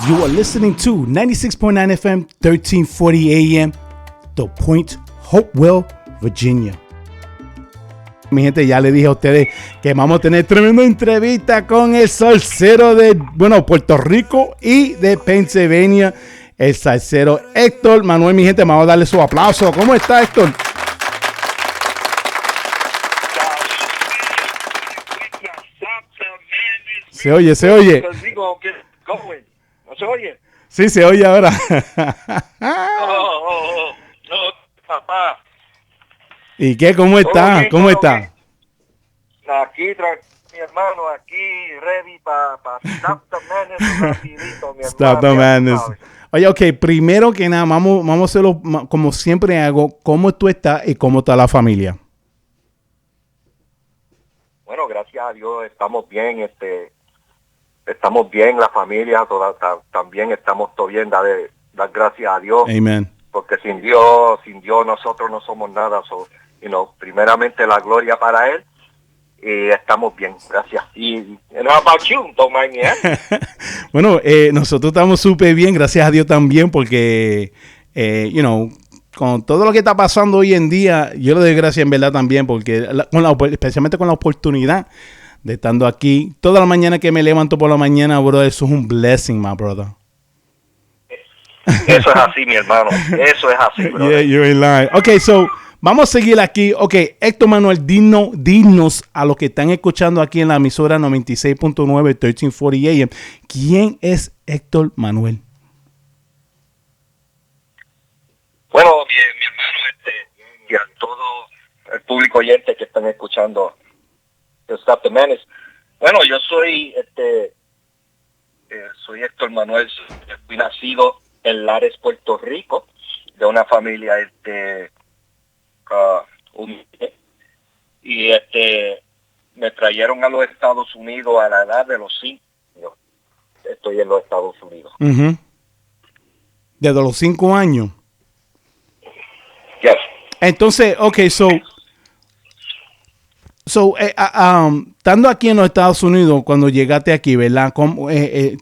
You are listening to 96.9 FM, 1340 AM, The Point, Hopewell, Virginia. Mi gente, ya le dije a ustedes que vamos a tener tremenda entrevista con el salsero de, Puerto Rico y de Pennsylvania, el salsero Héctor Manuel. Mi gente, vamos a darle su aplauso. ¿Cómo está, Héctor? Se oye. ¿No se oye? Sí, se oye ahora. No, papá. ¿Y qué? ¿Cómo está? Okay, ¿Cómo está? Aquí, mi hermano, aquí, ready para Stop the Madness rapidito, mi Stop the Madness. Oye, ok, primero que nada, vamos a hacerlo como siempre hago. ¿Cómo tú estás y cómo está la familia? Bueno, gracias a Dios, estamos bien, estamos bien, la familia, también estamos todo bien, dar gracias a Dios. Amen. Porque sin Dios nosotros no somos nada. So, primeramente la gloria para Él y estamos bien, gracias. And how about you? Don't mind me asking. Bueno, nosotros estamos súper bien, gracias a Dios también, porque, con todo lo que está pasando hoy en día, yo le doy gracias en verdad también, porque especialmente con la oportunidad de estando aquí. Toda la mañana que me levanto por la mañana, bro, eso es un blessing, my brother. Eso es así, mi hermano. Eso es así, bro. Yeah, you're in line. Okay, so vamos a seguir aquí. Okay, Héctor Manuel, dinos a los que están escuchando aquí en la emisora 96.9 1340 AM. ¿Quién es Héctor Manuel? Bueno, mi hermano, y a todo el público oyente que están escuchando Stop the Madness. Bueno, yo soy Héctor Manuel. Fui nacido en Lares, Puerto Rico, de una familia humilde, y me trajeron a los Estados Unidos a la edad de los 5 años. Estoy en los Estados Unidos. Uh-huh. Desde los 5 años. Yes. Entonces, okay, estando aquí en los Estados Unidos, cuando llegaste aquí, ¿verdad?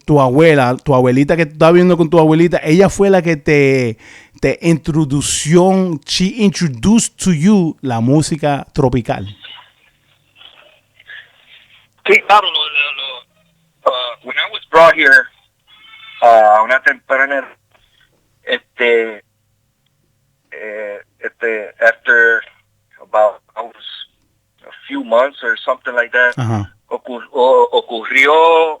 Tu abuelita que tú estabas viendo con tu abuelita, ella fue la que te introdució, she introduced to you la música tropical. Sí, claro. When I was brought here, a una temprana, after about, I was a few months or something like that, uh-huh. Ocurrió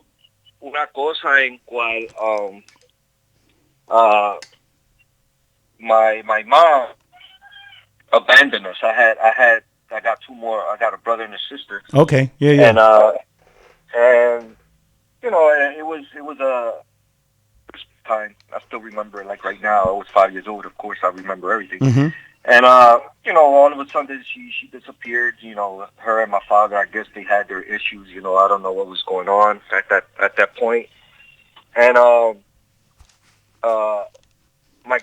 una cosa en cual my mom abandoned us. I got two more. I got a brother and a sister. Okay, yeah. And it was a time. I still remember it like right now. I was 5 years old. Of course, I remember everything. Mm-hmm. And all of a sudden she disappeared. Her and my father, I guess they had their issues. I don't know what was going on at that point. And my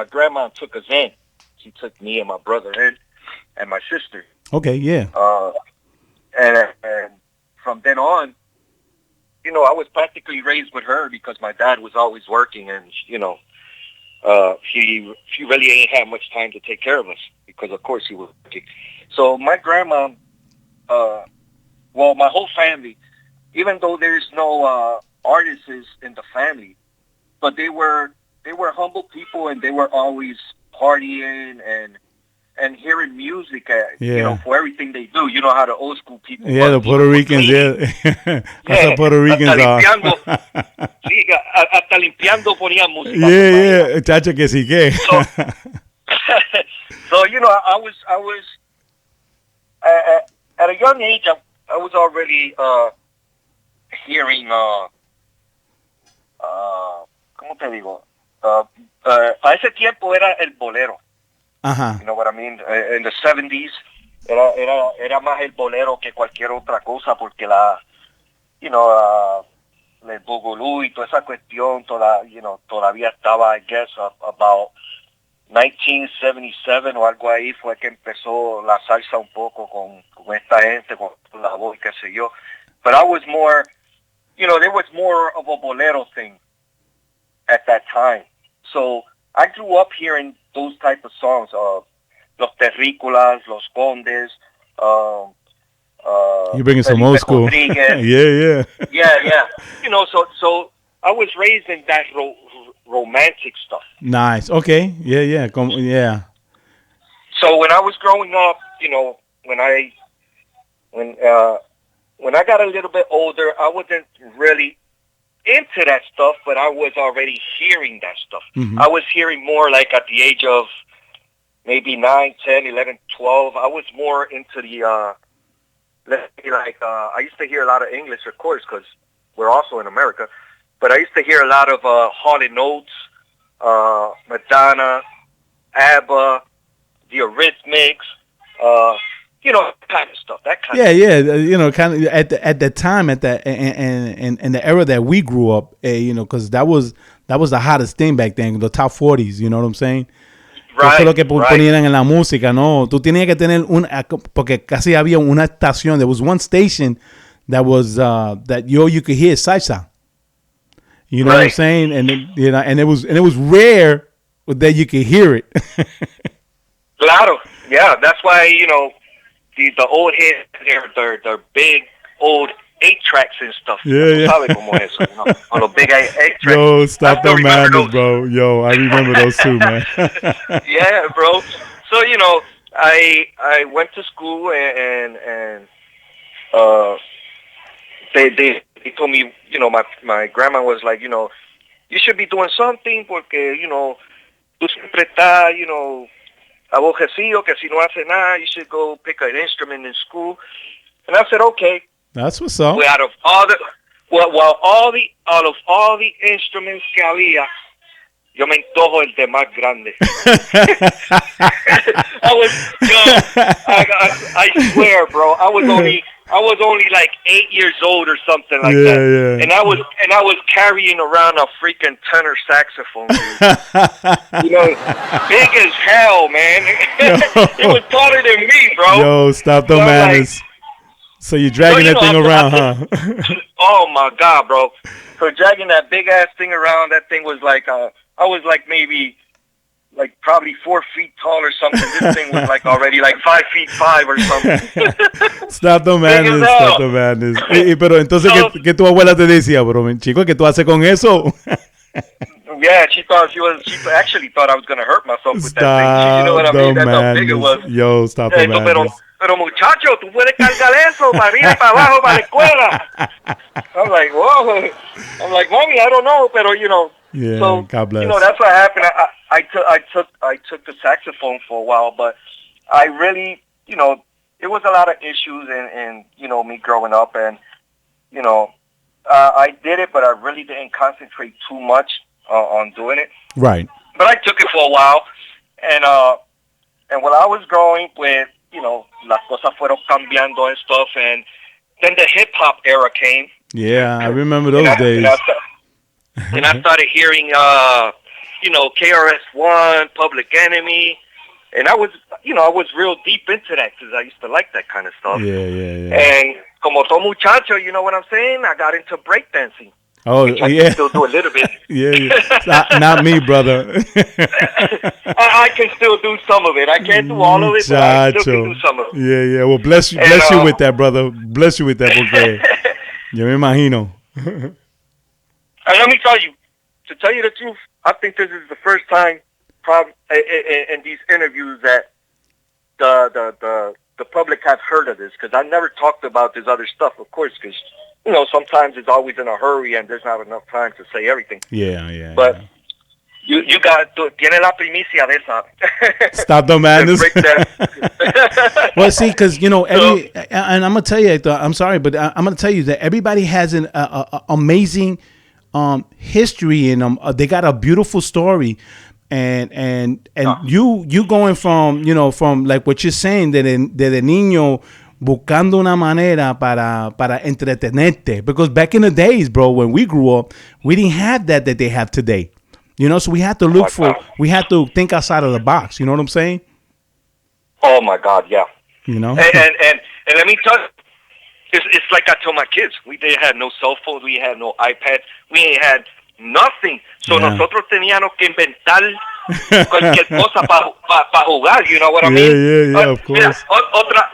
grandma took us in. She took me and my brother in, and my sister. Okay, yeah. And from then on, I was practically raised with her because my dad was always working, and she really ain't had much time to take care of us because, of course, he was working. So my grandma, my whole family, even though there's no artists in the family, but they were humble people, and they were always partying and hearing music, for everything they do. You know how the old school people. Yeah, the Puerto Ricans, yeah. Hasta Puerto Ricans hasta limpiando ponían música. Yeah, chacho, que sí que. So I was at a young age. I was already hearing. ¿Cómo te digo? A ese tiempo era el bolero. Uh-huh. You know what I mean? In the 70s era más el bolero que cualquier otra cosa, porque el boogaloo y toda esa cuestión todavía estaba, I guess, about 1977 o algo ahí fue que empezó la salsa un poco con esta gente, con la voz, qué sé yo. But I was more, there was more of a bolero thing at that time. So I grew up hearing those type of songs of Los Terrícolas, Los Condes, You're bringing some Felipe old school. Rodriguez. Yeah. Yeah. So I was raised in that romantic stuff. Nice. Okay. Yeah. Yeah. So when I was growing up, when I got a little bit older, I wasn't really into that stuff, but I was already hearing that stuff. Mm-hmm. I was hearing more like at the age of maybe 9, 10, 11, 12. I was more into the, I used to hear a lot of English, of course, because we're also in America. But I used to hear a lot of Hall & Oates, Madonna, ABBA, the Eurythmics, kind of stuff. That kind of kind of at the time, at that and the era that we grew up, because that was the hottest thing back then, the top 40s. You know what I'm saying? Right. Eso es lo que ponían en la música, ¿no? Tú tenías que tener porque casi había una estación. There was one station that was that you could hear salsa. You know what I'm saying? And and it was rare that you could hear it. Claro, yeah. That's why the old heads, they're big old 8-tracks and stuff. Yeah. Como eso, on the big 8-tracks. Yo, stop the madness, bro. Yo, I remember those too, man. Yeah, bro. So I went to school and they told me, my grandma was like, you should be doing something porque tú siempre estás, abojecido, que si no hace nada, you should go pick an instrument in school. And I said, okay. That's what's up. Out of all the instruments que había, yo me entojo el de más grande. I swear, bro, I was only like 8 years old or something like that. Yeah. And I was carrying around a freaking tenor saxophone, dude. Big as hell, man. It was taller than me, bro. Yo, stop the madness. So you're dragging that thing around, huh? Oh my God, bro. So dragging that big ass thing around, that thing was like I was like maybe like probably 4 feet tall or something. This thing was like already like 5'5" or something. Stop the madness. Pero entonces, ¿qué tu abuela te decía, bro? Chico, ¿qué tú haces con eso? Yeah, she actually thought I was going to hurt myself with that thing. You know what I mean? That's how big it was. Yo, stop the madness. Pero muchacho, tú puedes cargar eso para arriba y para abajo para la escuela. I'm like, whoa. I'm like, mommy, I don't know, pero Yeah, so, God bless. That's what happened. I took the saxophone for a while, but I really, it was a lot of issues and me growing up, and I did it, but I really didn't concentrate too much on doing it. Right. But I took it for a while, and while I was growing with, las cosas fueron cambiando and stuff, and then the hip hop era came. Yeah, I remember those days. And I started hearing, KRS-One, Public Enemy, and I was real deep into that because I used to like that kind of stuff. Yeah. And como todo muchacho, you know what I'm saying? I got into breakdancing. Oh, I yeah. can still do a little bit. Yeah. Not me, brother. I can still do some of it. I can't do all of it, but I still can do some of it. Yeah. Well, bless you with that, brother. Bless you with that, porque yo me imagino. And let me tell you, to tell you the truth, I think this is the first time in these interviews that the public have heard of this, because I never talked about this other stuff, of course, because sometimes it's always in a hurry and there's not enough time to say everything. Yeah. But you got tiene la primicia de esa. Stop the madness. Well, see, because and I'm gonna tell you, I'm sorry, but I'm gonna tell you that everybody has an amazing history in them. They got a beautiful story, and you going from like what you're saying, de niño buscando una manera para entretenerte, because back in the days, bro, when we grew up, we didn't have that they have today. So we had to we had to think outside of the box. You know what I'm saying? Oh my God, yeah. And let me tell you, it's like I tell my kids. We didn't have no cell phones. We had no iPads. We ain't had nothing. So Yeah. nosotros teníamos que inventar cualquier cosa para jugar, you know what I mean? Yeah, of course. Mira,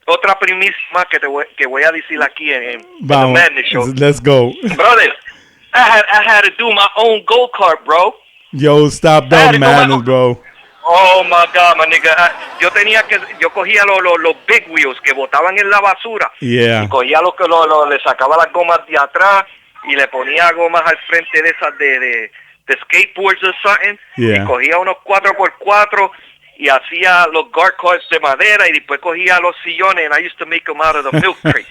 otra primicia más que voy a decir aquí en the Vamos, Madness Show. let's go. Brother, I had to do my own go-kart, bro. Yo, stop that madness, bro. Oh my God, my nigga. Yo cogía los big wheels que botaban en la basura. Yeah. Y cogía le sacaba las gomas de atrás y le ponía gomas al frente de esas de skateboards or something. Yeah. Y cogía unos 4x4 y hacía los go-karts de madera y después cogía los sillones and I used to make them out of the milk crate.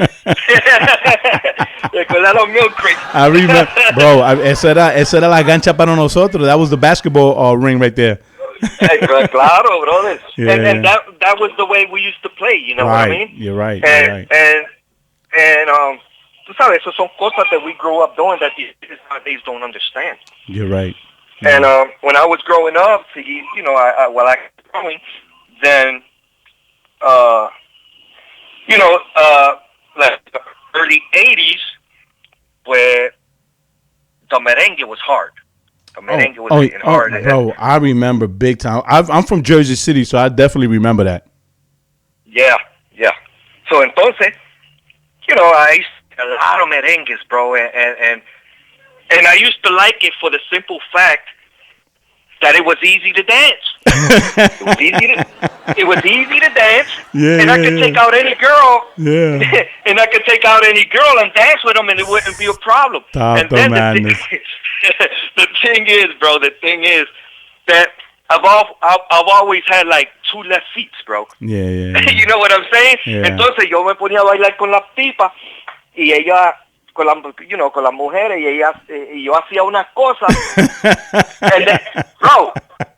Los milk crates. I remember, bro, esa era la gancha para nosotros. That was the basketball ring right there. Claro, brother. Yeah, and that was the way we used to play, you know what I mean? You're right. And tú sabes, eso son cosas that we grew up doing that these kids nowadays don't understand. You're right. And when I was growing up, you know, while I was growing, then, you know, like the early 80s, where the merengue was hard. The merengue was getting hard. Bro, I remember big time. I'm from Jersey City, so I definitely remember that. Yeah. So entonces, you know, I used to a lot of merengues, bro, and I used to like it for the simple fact that it was easy to dance. It was easy to dance, and I could take out any girl, and I could take out any girl and dance with them, and it wouldn't be a problem. And then the thing is, bro, that I've always had like two left feet, bro. Yeah. You know what I'm saying? Yeah. Entonces yo me ponía a bailar con las tipas y ella con las mujeres y yo hacía unas cosas.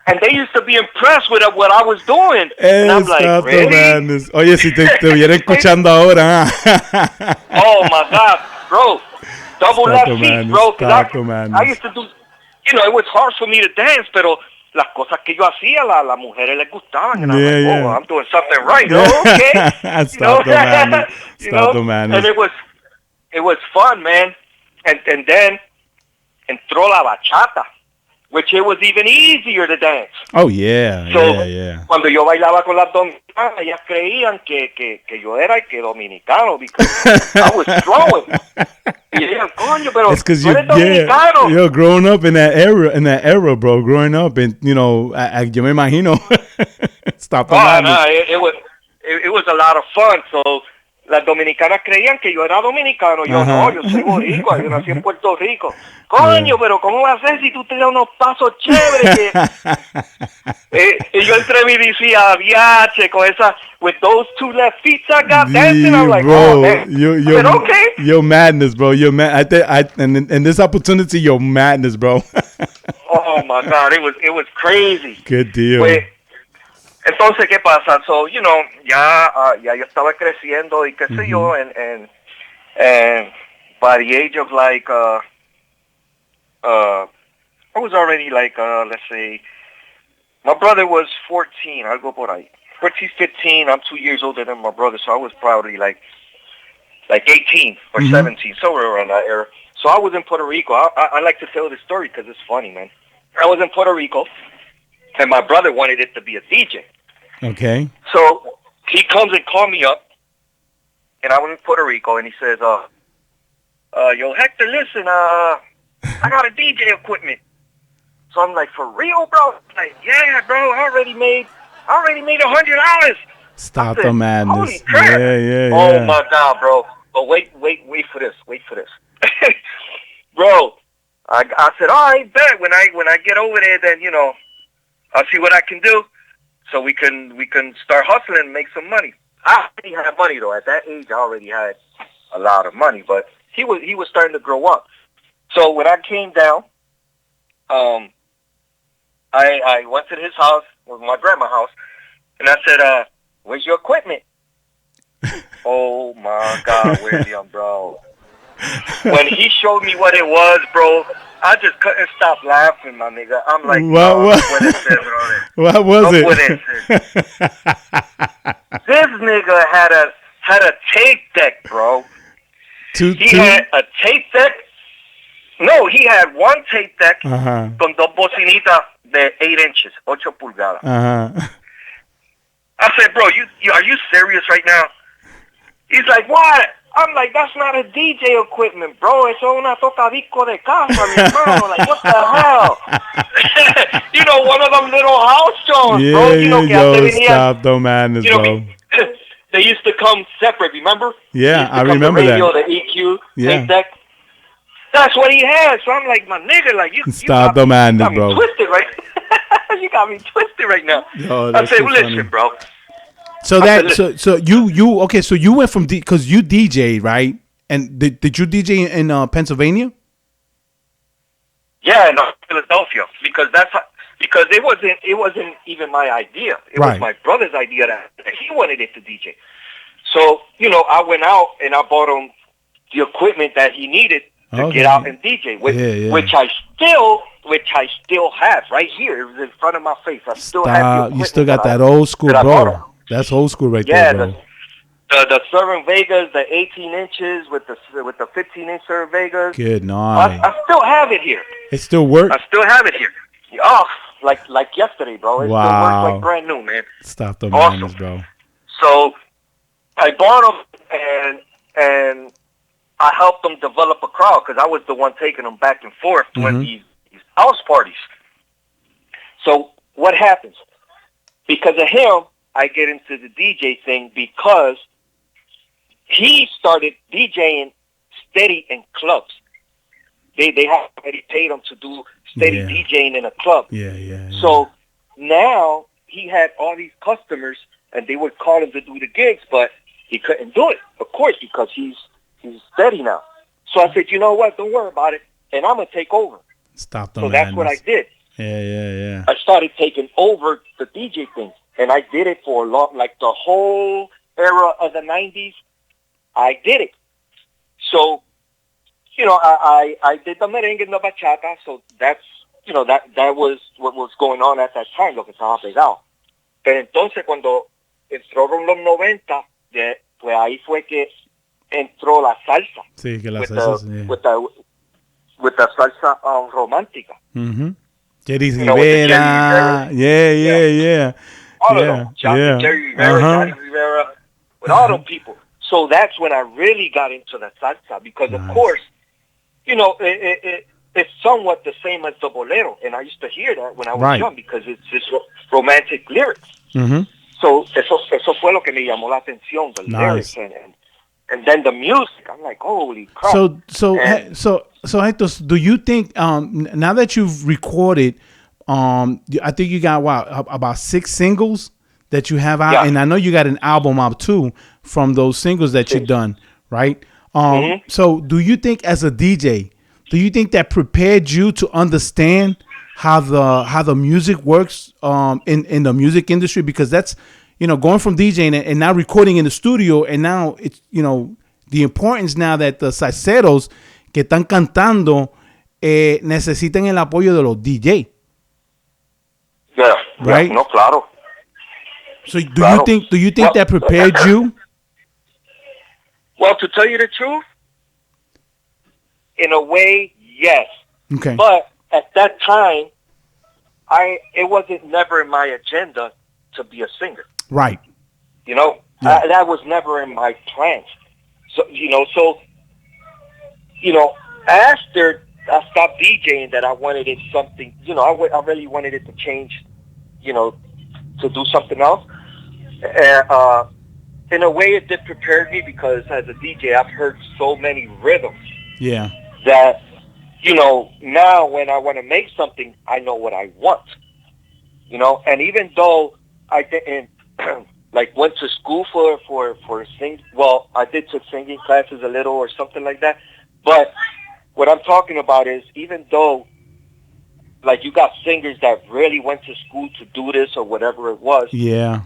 And they used to be impressed with what I was doing. And I'm like, really? Oye, si te estuviera escuchando ahora. Oh my God, bro. Double left feet, bro. I used to do, you know, it was hard for me to dance, pero las cosas que yo hacía, las mujeres les gustaban. And I'm like, oh, I'm doing something right. Oh, okay. Stop the madness. And it was fun, man. And then entró la bachata, which it was even easier to dance. Oh, yeah. So, yeah. Cuando yo bailaba con las dominicanas, ellas creían que yo era dominicano because I was throwing. Y ellas, coño, pero tú eres dominicano. Yo, growing up in that era, bro, growing up, and, you know, yo me imagino. Stop the madness. It was a lot of fun, so las dominicanas creían que yo era dominicano. Yo no, yo soy boricua, yo nací en Puerto Rico. Coño, pero ¿cómo vas a hacer si tú te das unos pasos chéveres? Y yo entre mí decía, viache, con esa, with those two left feet I got dancing, I'm like, bro, oh, man. Okay. You're madness, bro. And this opportunity, you're madness, bro. Oh, my God, it was crazy. Good deal. Entonces, ¿qué pasa? So, you know, ya yo estaba creciendo y qué sé yo, and by the age of like, I was already like, let's say, my brother was 14, algo por ahí. 14, 15, I'm 2 years older than my brother, so I was probably like 18 or 17, somewhere around that era. So I was in Puerto Rico. I like to tell this story because it's funny, man. I was in Puerto Rico, and my brother wanted it to be a DJ. Okay. So he comes and called me up, and I was in Puerto Rico, and he says, yo, Hector, listen, I got a DJ equipment. So I'm like, for real, bro? He's like, yeah, bro, I already made $100. Stop the madness. Holy crap. Yeah. Oh, my God, bro. But wait for this. Bro, I said, all right, bet. When I get over there, then, you know, I'll see what I can do. So we can start hustling and make some money. I already had money though. At that age, I already had a lot of money. But he was starting to grow up. So when I came down, I went to his house, was my grandma's house, and I said, "Where's your equipment?" Oh my God, William, bro. When he showed me what it was, bro, I just couldn't stop laughing, my nigga. I'm like, what was it? This nigga had a tape deck, bro. He had a tape deck No, he had one tape deck Ajá. con dos bocinitas de 8 inches, 8 pulgadas. Ajá. I said, bro, are you serious right now? He's like, what? I'm like, that's not a DJ equipment, bro. Eso es una tocadisco de casa, mi hermano. Like, what the hell? You know, one of them little house shows, bro. You know, yo, stop the madness, you know, bro. They used to come separate, remember? Yeah, I remember the radio, that. The EQ, Yeah. tape deck. That's what he had. So I'm like, my nigga, like, Stop the madness, bro. You got me twisted, right? You got me twisted right now. Yo, I said, listen, funny. bro. So you okay? So you went from because you DJ, right? And did you DJ in Pennsylvania? Yeah, no, Philadelphia, because it wasn't even my idea. It was my brother's idea that he wanted it to DJ. So you know, I went out and I bought him the equipment that he needed to get out and DJ, which I still have right here. It was in front of my face. I still have the equipment. You still got that old school, bro. That's old school right there, bro. The Cervin Vegas, the 18 inches with the 15-inch Cervin Vegas. Good night. I still have it here. It still works? I still have it here. Oh, like yesterday, bro. It still works like brand new, man. Stop the madness, bro. So I bought them and I helped them develop a crowd because I was the one taking them back and forth doing these house parties. So what happens? Because of him, I get into the DJ thing because he started DJing steady in clubs. They have already paid him to do steady DJing in a club. Yeah. So now he had all these customers, and they would call him to do the gigs, but he couldn't do it, of course, because he's steady now. So I said, you know what? Don't worry about it, and I'm gonna take over. Stop the So madness. that's what I did. Yeah. I started taking over the DJ thing, and I did it for a long, like the whole era of the 90s. I did it. So, you know, I did the merengue and the bachata, so that's, you know, that was what was going on at that time, lo que estaba pegado. Pero entonces cuando entraron los 90, pues ahí fue que entró la salsa. Sí, que la salsa, with the salsa romántica. Jerry Rivera. Yeah. All of them. Jerry Rivera, Johnny Rivera, with all them people. So that's when I really got into the salsa because, of course, you know, it's somewhat the same as the bolero. And I used to hear that when I was young because it's just romantic lyrics. So eso fue lo que me llamó la atención, the lyrics and then the music. I'm like, holy crap. So Hector, do you think now that you've recorded, I think you got about 6 singles that you have out, and I know you got an album out too from those singles that you've done, right? So do you think as a DJ, do you think that prepared you to understand how the music works in the music industry? Because that's, you know, going from DJing and now recording in the studio, and now it's, you know, the importance now that the salseros que están cantando necesitan el apoyo de los DJ. Yeah, right? No, claro. So do you think that prepared you? Well, to tell you the truth, in a way, yes. Okay. But at that time, it wasn't never in my agenda to be a singer. Right. You know, that was never in my plans. So, after I stopped DJing, that I wanted it something, you know, I really wanted it to change, you know, to do something else. In a way, it did prepare me because as a DJ, I've heard so many rhythms. Yeah. That, you know, now when I want to make something, I know what I want. You know, and even though I didn't went to school for sing, well, I did took singing classes a little or something like that. But what I'm talking about is even though, like, you got singers that really went to school to do this or whatever it was. Yeah.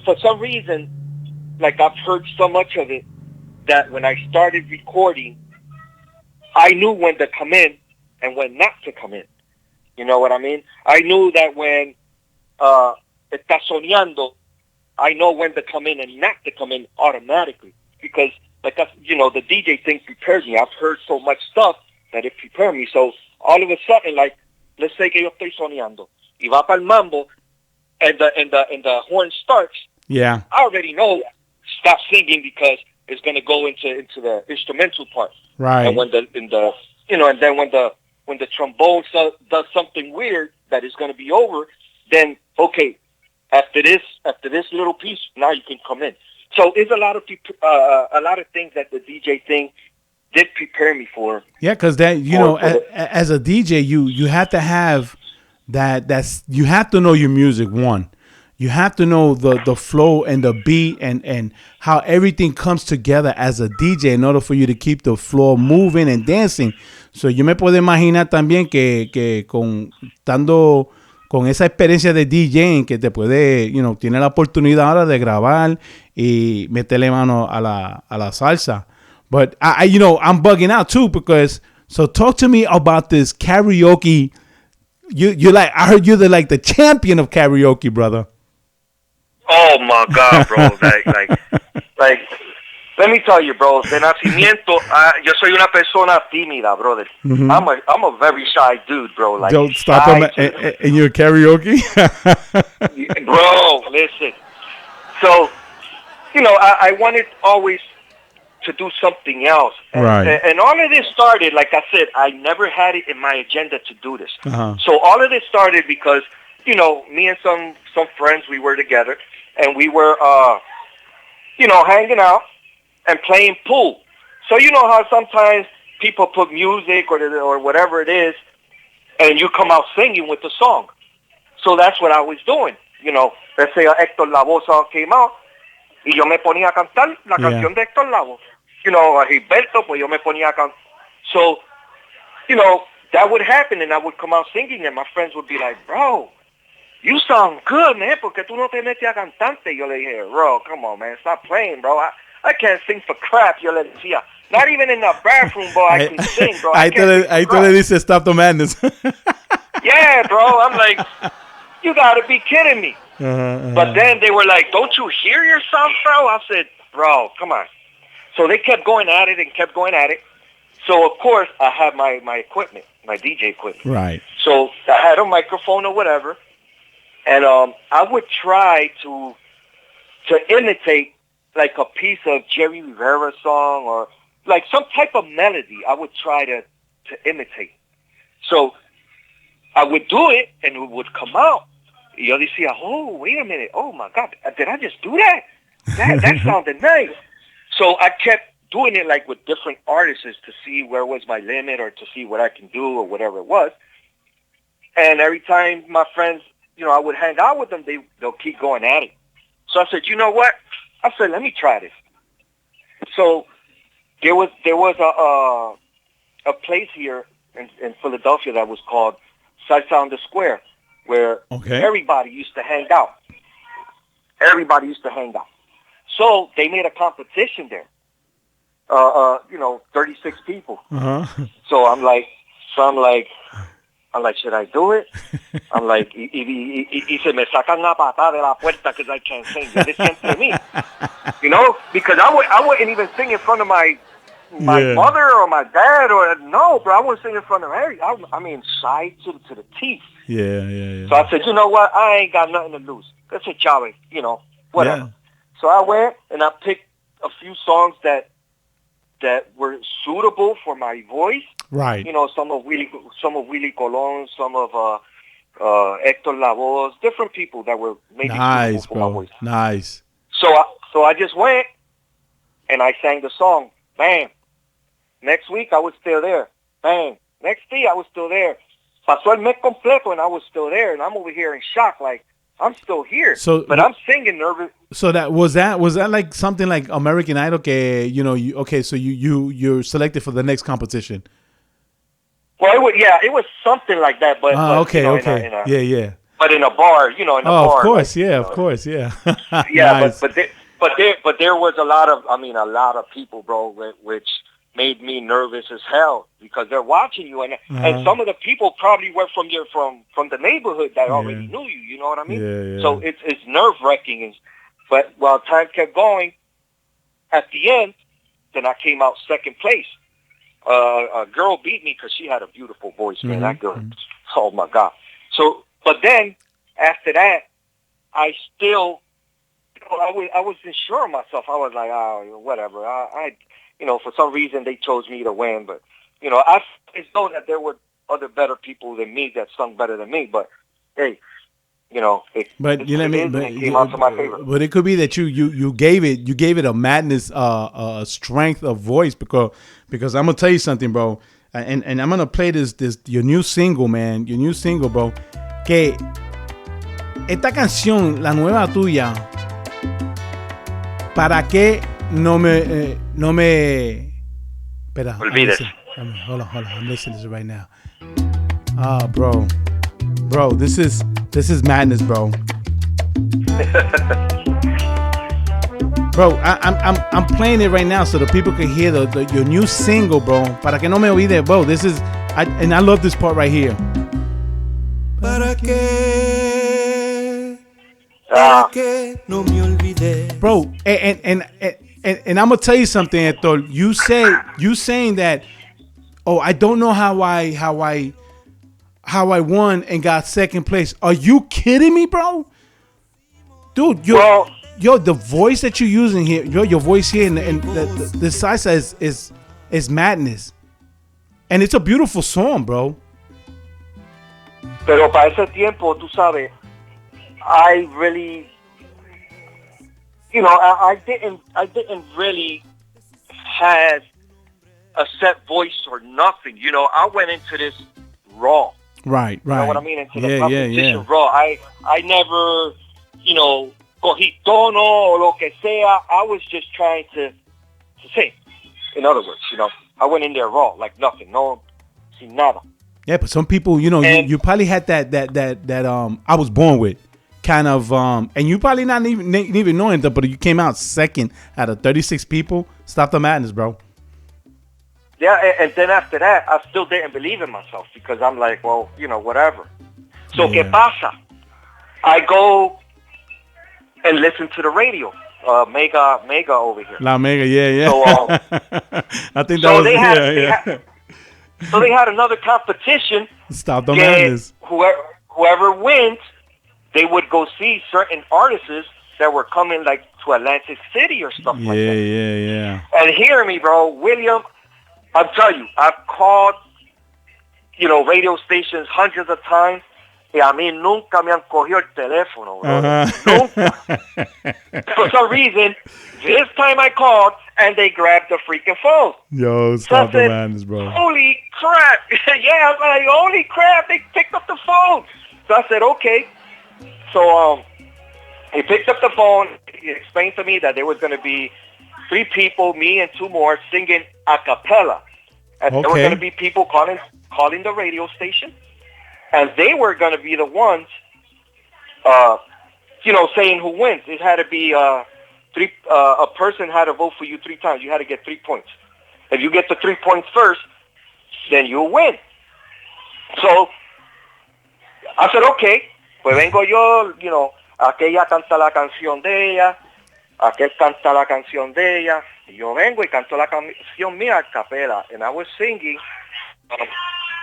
For some reason, like, I've heard so much of it that when I started recording, I knew when to come in and when not to come in. You know what I mean? I knew that when está soñando, I know when to come in and not to come in automatically. Because the DJ thing prepares me. I've heard so much stuff that it prepared me. So all of a sudden, like, let's say que yo estoy soñando y va para el mambo, and the horn starts. Yeah. I already know stop singing because it's going to go into the instrumental part. Right. And when then when the trombone does something weird that is going to be over, then okay, after this little piece, now you can come in. So it's a lot of things that the DJ thing did prepare me for. Yeah, because that as a DJ, you have to have that. You have to know your music. One, you have to know the flow and the beat and how everything comes together as a DJ in order for you to keep the floor moving and dancing. So yo me puedo imaginar también que con esa experiencia de DJ que te puede, tiene la oportunidad ahora de grabar y meterle mano a la salsa. But I'm bugging out too because so talk to me about this karaoke. I heard you're the champion of karaoke, brother. Oh my God, bro! like, let me tell you, bro. De nacimiento, yo soy una persona tímida, brother. Mm-hmm. I'm a very shy dude, bro. Like, don't stop in your karaoke, bro. Listen, so I wanted always to do something else, and all of this started, like I said, I never had it in my agenda to do this. Uh-huh. So all of this started because me and some friends, we were together, and we were hanging out and playing pool. So you know how sometimes people put music or whatever it is, and you come out singing with the song. So that's what I was doing. Let's say Héctor Lavoe song came out, y yo me ponía a cantar la canción de Héctor Lavoe. A Gilberto, pues yo me ponía a cantar. So, that would happen, and I would come out singing, and my friends would be like, bro, you sound good, man, porque tú no te metes a cantante. Yo le dije, bro, come on, man, stop playing, bro. I can't sing for crap. Yo le decía, not even in the bathroom, bro, I can sing, bro. Ahí te le dice, stop the madness. Yeah, bro, I'm like, you gotta be kidding me. But then they were like, don't you hear yourself, bro? I said, bro, come on. So they kept going at it and kept going at it. So, of course, I had my equipment, my DJ equipment. Right. So I had a microphone or whatever. And I would try to imitate like a piece of Jerry Rivera song or like some type of melody. I would try to imitate. So I would do it and it would come out. Y yo decía, oh, wait a minute. Oh, my God. Did I just do that? That sounded nice. So I kept doing it like with different artists to see where was my limit or to see what I can do or whatever it was. And every time my friends, I would hang out with them, they'll keep going at it. So I said, you know what? I said, let me try this. So there was a place here in Philadelphia that was called Salsa on the Square, where everybody used to hang out. Everybody used to hang out. So they made a competition there. 36 people. Uh-huh. So I'm like, should I do it? I'm like, y se me sacan la patada de la puerta because I can't sing. Listen to me, because I wouldn't even sing in front of my mother or my dad or no, bro. I wouldn't sing in front of everybody. I mean, shy to the teeth. Yeah. So I said, you know what? I ain't got nothing to lose. Let's say Chave, whatever. Yeah. So I went and I picked a few songs that were suitable for my voice. Right. Some of Willie Colon, some of Héctor Lavoe, different people that were maybe suitable for my voice. Nice. So I just went and I sang the song. Bam. Next week I was still there. Bam. Next day I was still there. Pasó el mes completo and I was still there, and I'm over here in shock, like I'm still here. But I'm singing nervous. So was that like something like American Idol? So you're selected for the next competition. Well, it was something like that. But okay. Yeah. But in a bar, in a bar. Of course, of course, yeah. Yeah, nice. but there was a lot of people, bro, which made me nervous as hell because they're watching you, and some of the people probably were from the neighborhood that already knew you. You know what I mean? Yeah. So it's nerve wracking. But while time kept going, at the end, then I came out second place. A girl beat me because she had a beautiful voice, man. That girl, oh my God. So, but then after that, I still, I wasn't sure of myself. I was like, oh, whatever. I for some reason they chose me to win, but I know that there were other better people than me that sung better than me. But hey, it came out to my favor. But it could be that you gave it a madness, strength of voice because I'm gonna tell you something, bro, and I'm gonna play this your new single, man, bro. Que esta canción, la nueva tuya, ¿para qué no me espera? Olvides. Hold on, I'm listening to this right now. Bro, this is madness, bro. Bro, I'm playing it right now so the people can hear your new single, bro. Para que no me olvide, bro. This is, I love this part right here. Para que no me olvide. Bro, and I'm gonna tell you something, Héctor. You saying that, I don't know how I won and got second place. Are you kidding me, bro? Dude, the voice that you're using here, your voice here and the salsa is madness. And it's a beautiful song, bro. Pero para ese tiempo, tú sabes, I really, I didn't really have a set voice or nothing. I went into this raw. Right. You know what I mean? Into the competition raw. I never, cogí tono o lo que sea. I was just trying to sing. In other words, I went in there raw, like nothing, no, sin nada. Yeah, but some people, you probably had that I was born with kind of, and you probably not even knowing that, but you came out second out of 36 people. Stop the madness, bro. Yeah, and then after that, I still didn't believe in myself because I'm like, well, whatever. So, ¿qué pasa? I go and listen to the radio, Mega over here. La Mega, yeah. So, I think that was, so they had another competition. Stop the madness. Whoever wins, they would go see certain artists that were coming like to Atlantic City or stuff like that. Yeah. And hear me, bro, William. I'll tell you, I've called, radio stations hundreds of times, y a mí nunca me han cogido el teléfono, bro. Nunca. For some reason, this time I called, and they grabbed the freaking phone. Yo, stop the madness, bro. Holy crap. Yeah, I'm like, holy crap, they picked up the phone. So I said, okay. So he picked up the phone. He explained to me that there was going to be 3 people, me and 2 more, singing a cappella. And there were going to be people calling the radio station. And they were going to be the ones, saying who wins. It had to be a person had to vote for you 3 times. You had to get 3 points. If you get the 3 points first, then you win. So I said, okay, pues vengo yo, aquella canta la canción de ella, aquel canta la canción de ella, y yo vengo y canto la canción mía a capela. And I was singing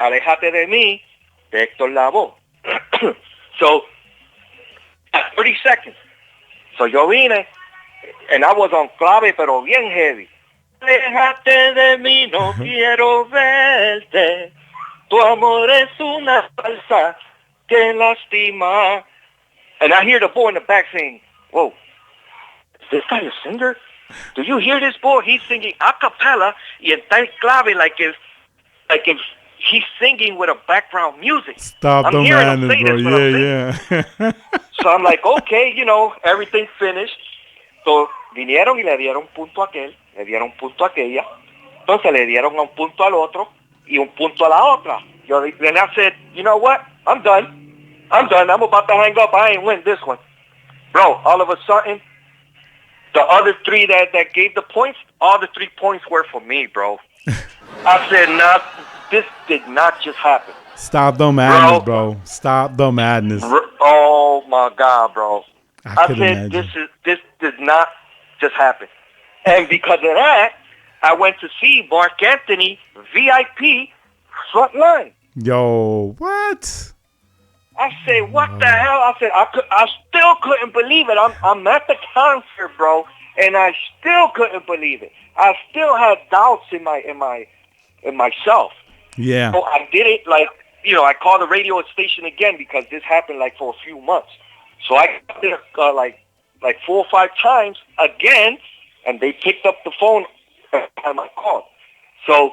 Alejate de mí, de Héctor Lavoe. So, at 30 seconds. So yo vine, and I was on clave, pero bien heavy. Alejate de mí, no quiero verte. Tu amor es una falsa que lastima. And I hear the boy in the back saying, whoa, is this guy a singer? Do you hear this boy? He's singing a cappella y está en clave like if he's singing with a background music. Stop the madness, bro. Yeah. So I'm like, okay, everything finished. So vinieron y le dieron punto a aquel, le dieron punto a aquella. Entonces le dieron un punto al otro y un punto a la otra. Then I said, you know what? I'm done. I'm about to hang up. I ain't win this one. Bro, all of a sudden, the other 3 that gave the points, all the 3 points were for me, bro. I said, nah, this did not just happen. Stop the madness, bro. Stop the madness. Oh, my God, bro. I said, imagine. this did not just happen. And because of that, I went to see Mark Anthony, VIP, front line. Yo, what? I said, what the hell? I said, I still couldn't believe it. I'm at the concert, bro, and I still couldn't believe it. I still had doubts in myself. Yeah. So I did it like, I called the radio station again because this happened like for a few months. So I got there like 4 or 5 times again, and they picked up the phone every time I called. So,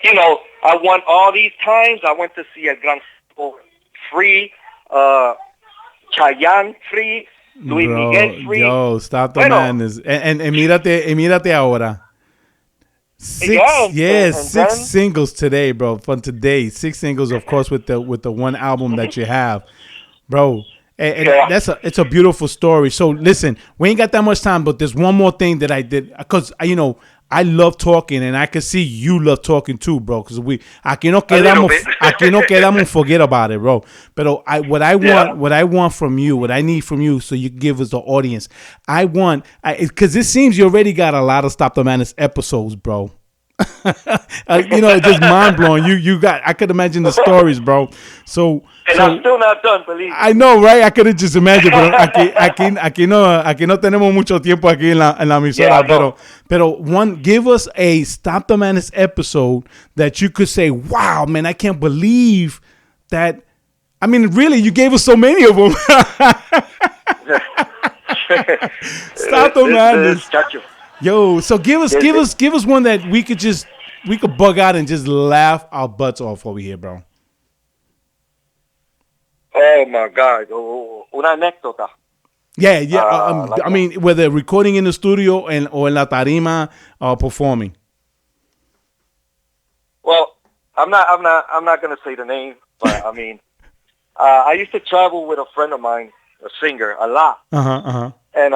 I won all these times. I went to see a Gran free, Chayanne free, Luis Miguel free. Yo, stop the madness. And mírate ahora. Six singles today, bro. From today, 6 singles, of course, with the one album that you have, bro. And it's a beautiful story. So listen, we ain't got that much time, but there's one more thing that I did because I love talking, and I can see you love talking too, bro. Because aquí no quedamos, forget about it, bro. But what I want from you, what I need from you, so you can give us the audience. Because it seems you already got a lot of Stop the Madness episodes, bro. It's just mind blowing. I could imagine the stories, bro. And I'm still not done, believe me. I know, right? I could have just imagined, pero aquí no tenemos mucho tiempo aquí en la emisora, pero give us a Stop the Madness episode that you could say, wow, man, I can't believe that. I mean, really, you gave us so many of them. Stop the Madness. Yo, so give us one that we could bug out and just laugh our butts off over here, bro. Oh my God, una anécdota. Yeah. I mean, whether recording in the studio or en la tarima performing. Well, I'm not gonna say the name, but I mean, I used to travel with a friend of mine, a singer, a lot. And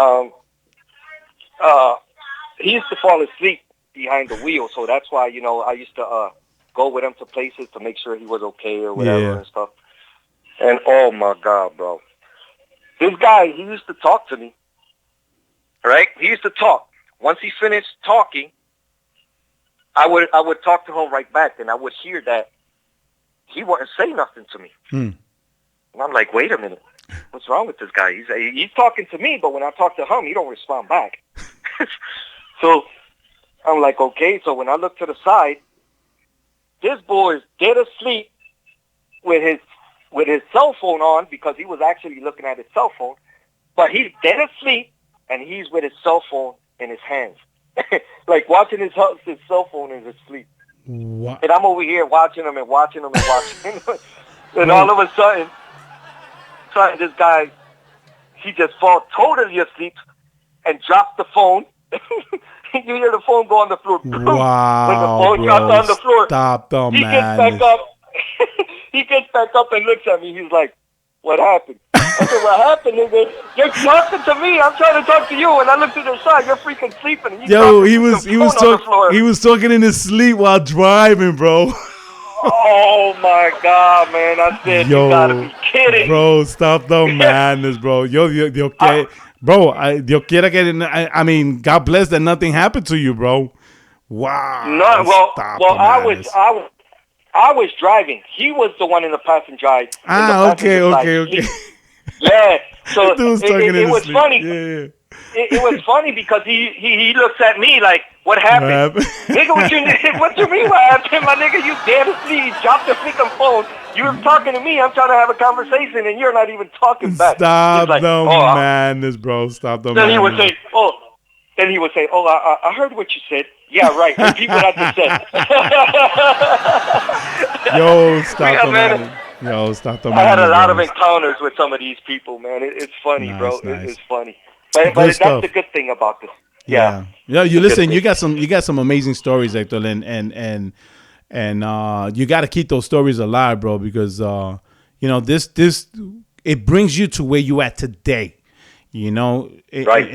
he used to fall asleep behind the wheel, so that's why I used to go with him to places to make sure he was okay or whatever and stuff. And oh my God, bro, this guy, he used to talk to me, right? He used to talk. Once he finished talking, I would talk to him right back, and I would hear that he wouldn't say nothing to me. And I'm like, wait a minute, what's wrong with this guy? He's talking to me, but when I talk to him, he don't respond back. So I'm like, okay. So when I look to the side, this boy is dead asleep with his cell phone on because he was actually looking at his cell phone, but he's dead asleep and he's with his cell phone in his hands, like watching his cell phone in his sleep. What? And I'm over here watching him and watching him. And all of a sudden, this guy, he just falls totally asleep and drops the phone. You hear the phone go on the floor. Wow, when the phone drops on the floor, stop the he madness. Gets back up. He gets back up and looks at me. He's like, what happened? I said, what happened, nigga? You're talking to me. I'm trying to talk to you. And I look to the side. You're freaking sleeping. He was talking in his sleep while driving, bro. Oh my God, man! I said, you gotta be kidding, bro. Stop the madness, bro. Dios quiera que, I mean, God bless that nothing happened to you, bro. Wow. No, I was driving. He was the one in the passenger side. Okay. Yeah. So it was funny. Yeah. It was funny because he looks at me like, what happened? Nigga, what you mean what happened? My nigga, you dead asleep. You dropped the freaking phone. You were talking to me. I'm trying to have a conversation, and you're not even talking back. Stop the madness, bro. Stop the madness. Then he would say, I heard what you said. Yeah, right. Repeat what I just said. Yo, stop the madness. I had a lot of encounters with some of these people, man. It's funny, bro. Nice. It's funny. But that's the good thing about this. Yeah. You listen. You got some amazing stories, Héctor, and you got to keep those stories alive, bro, because this it brings you to where you at today. Right.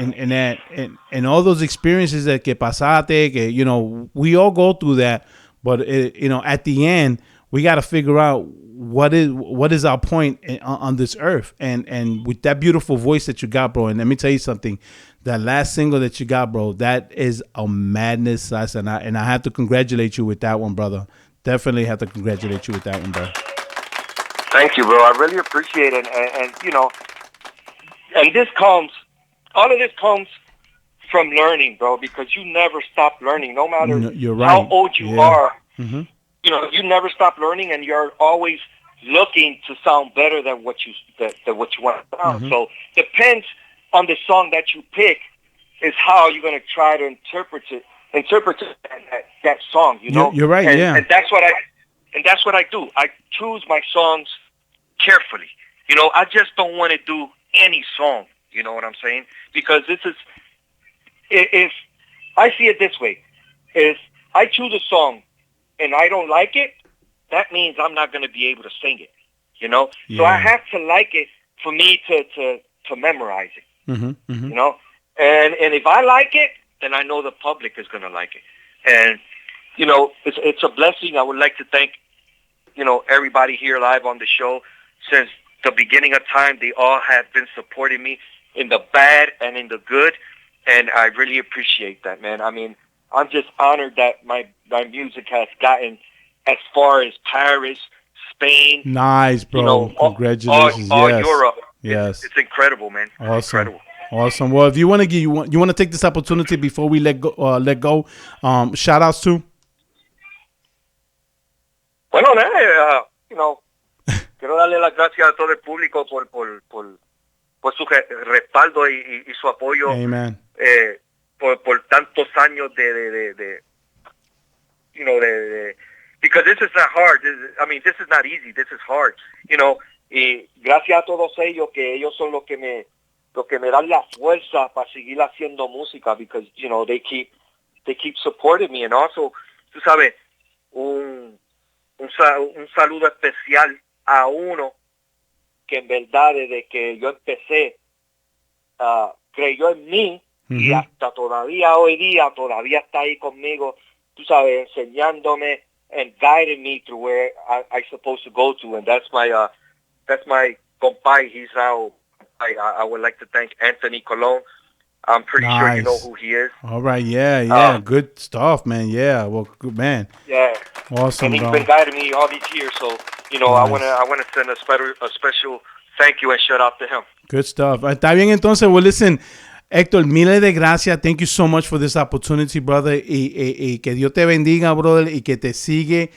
And all those experiences that que pasaste, we all go through that, but at the end we got to figure out what is our point on this earth, and with that beautiful voice that you got, bro. And let me tell you something, that last single that you got, bro, that is a madness salsa, and I have to congratulate you with that one, brother. Definitely have to congratulate you with that one, bro. Thank you, bro. I really appreciate it, and and all of this comes from learning, bro, because you never stop learning, no matter You're right. how old you are. Mm-hmm. You never stop learning, and you're always looking to sound better than what you want to sound. Mm-hmm. So depends on the song that you pick is how you're going to try to interpret that song. You're right. And that's what I do. I choose my songs carefully. I just don't want to do any song. You know what I'm saying? Because if I see it this way, if I choose a song and I don't like it, that means I'm not going to be able to sing it, Yeah. So I have to like it for me to memorize it, Mm-hmm. Mm-hmm. And if I like it, then I know the public is going to like it. And, it's a blessing. I would like to thank, everybody here live on the show. Since the beginning of time, they all have been supporting me in the bad and in the good. And I really appreciate that, man. I mean, I'm just honored that my music has gotten as far as Paris, Spain. Nice, bro. Congratulations. All yes. Europe. Yes. It's incredible, man. Awesome. Incredible. Awesome. Well, if you want to take this opportunity before we let go, shout outs to. Bueno, quiero darle las gracias a todo el público por su respaldo y su apoyo. Amen. Por tantos años de because this is not hard. This is not easy. This is hard. Y gracias a todos ellos, que ellos son los que me dan la fuerza para seguir haciendo música, because they keep supporting me. And also, tú sabes, un saludo especial a uno que en verdad desde que yo empecé creyó en mí. Mm-hmm. Y hasta todavía hoy día todavía está ahí conmigo, tú sabes, enseñándome and guiding me through where I supposed to go to, and that's my compay. He's how I would like to thank Anthony Colon. I'm pretty sure you know who he is. All right, yeah, good stuff, man. Yeah, well, good man. Yeah, awesome. And he's bro. been guiding me all these years, so Nice. I wanna send a special thank you and shout out to him. Good stuff. Está bien, entonces. Well, listen, Héctor, miles de gracias. Thank you so much for this opportunity, brother. Y que Dios te bendiga, brother, y que te sigue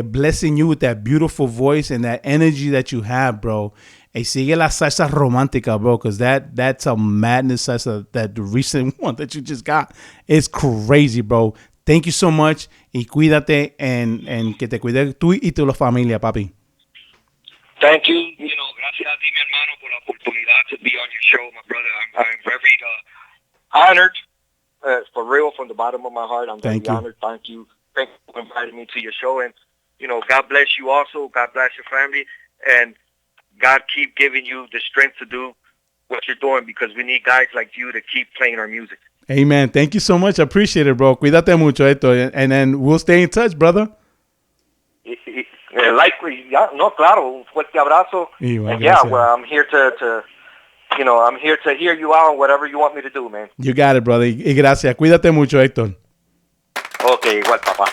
blessing you with that beautiful voice and that energy that you have, bro. Y sigue la salsa romántica, bro, because that's a madness salsa. That the recent one that you just got is crazy, bro. Thank you so much. Y cuídate and que te cuide tú y tu familia, papi. Thank you. Gracias a ti, mi hermano, por la oportunidad to be on your show, my brother. I'm very honored, for real, from the bottom of my heart. I'm very honored. Thank you. Thank you for inviting me to your show. And, God bless you also. God bless your family. And God keep giving you the strength to do what you're doing, because we need guys like you to keep playing our music. Amen. Thank you so much. I appreciate it, bro. Cuídate mucho, Héctor. And then we'll stay in touch, brother. Likely, claro, un fuerte abrazo. And well, I'm here to I'm here to hear you out on whatever you want me to do, man. You got it, brother. Y gracias. Cuídate mucho, Héctor. Okay, igual, papá.